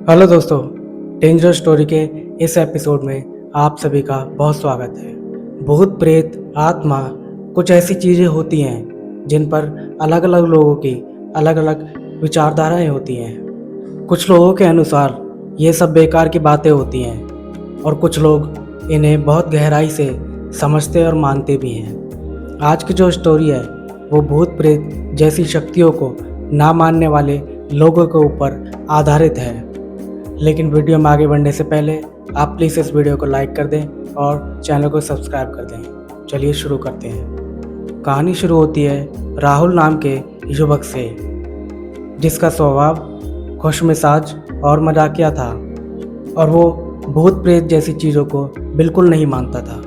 Hello दोस्तों, dangerous story के इस एपिसोड में आप सभी का बहुत स्वागत है। भूत प्रेत आत्मा कुछ ऐसी चीज़ें होती हैं जिन पर अलग अलग लोगों की अलग अलग विचारधाराएं होती हैं। कुछ लोगों के अनुसार ये सब बेकार की बातें होती हैं और कुछ लोग इन्हें बहुत गहराई से समझते और मानते भी हैं। आज की जो स्टोरी है वो भूत प्रेत जैसी शक्तियों को ना मानने वाले लोगों के ऊपर आधारित है। लेकिन वीडियो में आगे बढ़ने से पहले आप प्लीज़ इस वीडियो को लाइक कर दें और चैनल को सब्सक्राइब कर दें। चलिए शुरू करते हैं। कहानी शुरू होती है राहुल नाम के युवक से, जिसका स्वभाव खुशमिजाज और मजाकिया था और वो भूत प्रेत जैसी चीज़ों को बिल्कुल नहीं मानता था।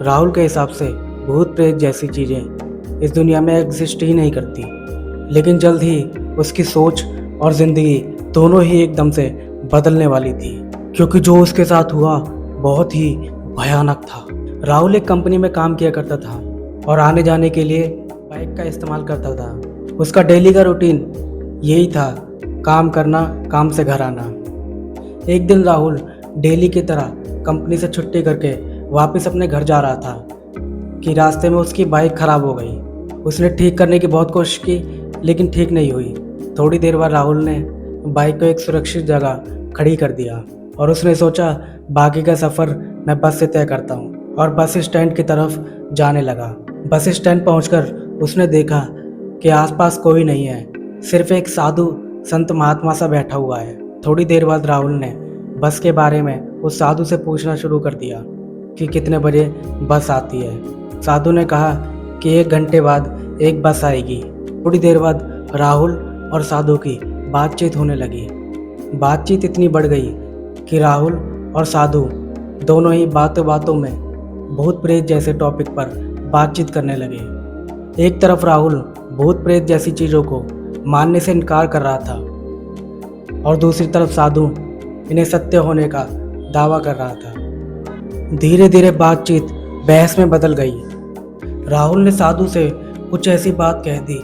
राहुल के हिसाब से भूत प्रेत जैसी चीज़ें इस दुनिया में एग्जिस्ट ही नहीं करती। लेकिन जल्द ही उसकी सोच और ज़िंदगी दोनों ही एकदम से बदलने वाली थी, क्योंकि जो उसके साथ हुआ बहुत ही भयानक था। राहुल एक कंपनी में काम किया करता था और आने जाने के लिए बाइक का इस्तेमाल करता था। उसका डेली का रूटीन यही था, काम करना, काम से घर आना। एक दिन राहुल डेली की तरह कंपनी से छुट्टी करके वापस अपने घर जा रहा था कि रास्ते में उसकी बाइक खराब हो गई। उसने ठीक करने की बहुत कोशिश की लेकिन ठीक नहीं हुई। थोड़ी देर बाद राहुल ने बाइक को एक सुरक्षित जगह खड़ी कर दिया और उसने सोचा बाकी का सफ़र मैं बस से तय करता हूँ, और बस स्टैंड की तरफ जाने लगा। बस स्टैंड पहुंचकर उसने देखा कि आसपास कोई नहीं है, सिर्फ एक साधु संत महात्मा सा बैठा हुआ है। थोड़ी देर बाद राहुल ने बस के बारे में उस साधु से पूछना शुरू कर दिया कि कितने बजे बस आती है। साधु ने कहा कि 1 घंटे बाद एक बस आएगी। थोड़ी देर बाद राहुल और साधु की बातचीत होने लगी। बातचीत इतनी बढ़ गई कि राहुल और साधु दोनों ही बातों बातों में भूत प्रेत जैसे टॉपिक पर बातचीत करने लगे। एक तरफ राहुल भूत प्रेत जैसी चीज़ों को मानने से इनकार कर रहा था और दूसरी तरफ साधु इन्हें सत्य होने का दावा कर रहा था। धीरे धीरे बातचीत बहस में बदल गई। राहुल ने साधु से कुछ ऐसी बात कह दी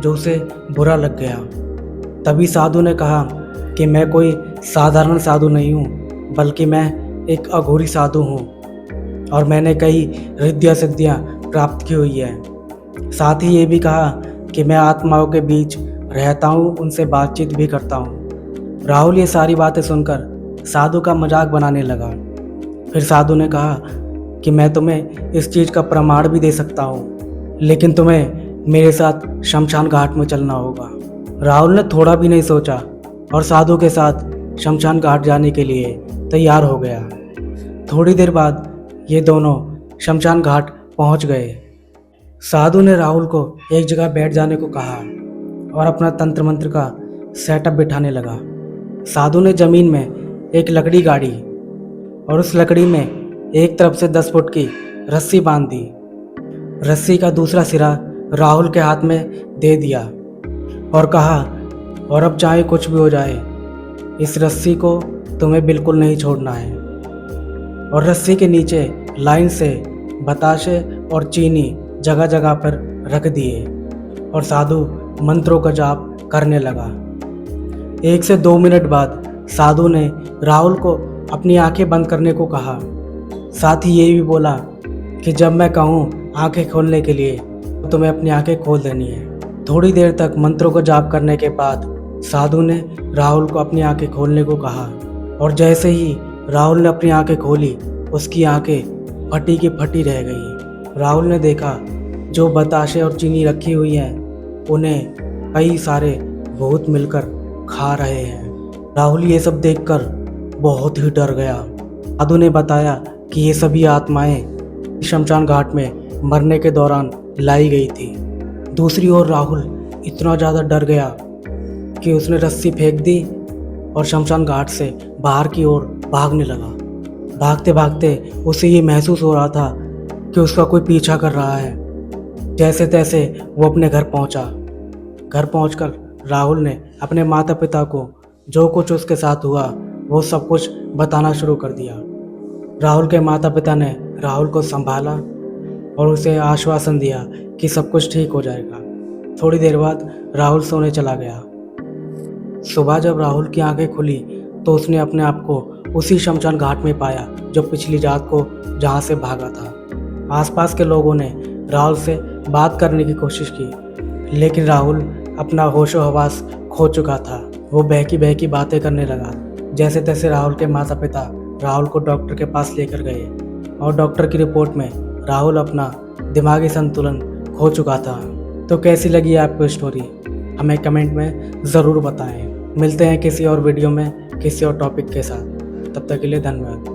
जो उसे बुरा लग गया। तभी साधु ने कहा कि मैं कोई साधारण साधु नहीं हूँ, बल्कि मैं एक अघोरी साधु हूँ और मैंने कई रिद्धियाँ सिद्धियाँ प्राप्त की हुई है। साथ ही ये भी कहा कि मैं आत्माओं के बीच रहता हूँ, उनसे बातचीत भी करता हूँ। राहुल ये सारी बातें सुनकर साधु का मजाक बनाने लगा। फिर साधु ने कहा कि मैं तुम्हें इस चीज़ का प्रमाण भी दे सकता हूँ, लेकिन तुम्हें मेरे साथ शमशान घाट में चलना होगा। राहुल ने थोड़ा भी नहीं सोचा और साधु के साथ शमशान घाट जाने के लिए तैयार हो गया। थोड़ी देर बाद ये दोनों शमशान घाट पहुंच गए। साधु ने राहुल को एक जगह बैठ जाने को कहा और अपना तंत्र मंत्र का सेटअप बिठाने लगा। साधु ने ज़मीन में एक लकड़ी गाड़ी और उस लकड़ी में एक तरफ से 10 फुट की रस्सी बांध दी। रस्सी का दूसरा सिरा राहुल के हाथ में दे दिया और कहा, और अब चाहे कुछ भी हो जाए, इस रस्सी को तुम्हें बिल्कुल नहीं छोड़ना है। और रस्सी के नीचे लाइन से बताशे और चीनी जगह जगह पर रख दिए और साधु मंत्रों का जाप करने लगा। 1 से 2 मिनट बाद साधु ने राहुल को अपनी आंखें बंद करने को कहा। साथ ही ये भी बोला कि जब मैं कहूँ आंखें खोलने के लिए तो तुम्हें अपनी आंखें खोल देनी है। थोड़ी देर तक मंत्रों को जाप करने के बाद साधु ने राहुल को अपनी आंखें खोलने को कहा और जैसे ही राहुल ने अपनी आंखें खोली, उसकी आंखें फटी की फटी रह गई। राहुल ने देखा जो बताशे और चीनी रखी हुई हैं उन्हें कई सारे भूत मिलकर खा रहे हैं। राहुल ये सब देखकर बहुत ही डर गया। साधु ने बताया कि ये सभी आत्माएं शमशान घाट में मरने के दौरान लाई गई थी। दूसरी ओर राहुल इतना ज़्यादा डर गया कि उसने रस्सी फेंक दी और शमशान घाट से बाहर की ओर भागने लगा। भागते भागते उसे ये महसूस हो रहा था कि उसका कोई पीछा कर रहा है। जैसे तैसे वो अपने घर पहुंचा। घर पहुंचकर राहुल ने अपने माता पिता को जो कुछ उसके साथ हुआ वो सब कुछ बताना शुरू कर दिया। राहुल के माता पिता ने राहुल को संभाला और उसे आश्वासन दिया कि सब कुछ ठीक हो जाएगा। थोड़ी देर बाद राहुल सोने चला गया। सुबह जब राहुल की आंखें खुली तो उसने अपने आप को उसी शमशान घाट में पाया जो पिछली रात को जहाँ से भागा था। आसपास के लोगों ने राहुल से बात करने की कोशिश की, लेकिन राहुल अपना होशो हवास खो चुका था। वो बहकी बातें करने लगा। जैसे तैसे राहुल के माता पिता राहुल को डॉक्टर के पास लेकर गए और डॉक्टर की रिपोर्ट में राहुल अपना दिमागी संतुलन खो चुका था। तो कैसी लगी आपको स्टोरी, हमें कमेंट में ज़रूर बताएं। मिलते हैं किसी और वीडियो में किसी और टॉपिक के साथ। तब तक के लिए धन्यवाद।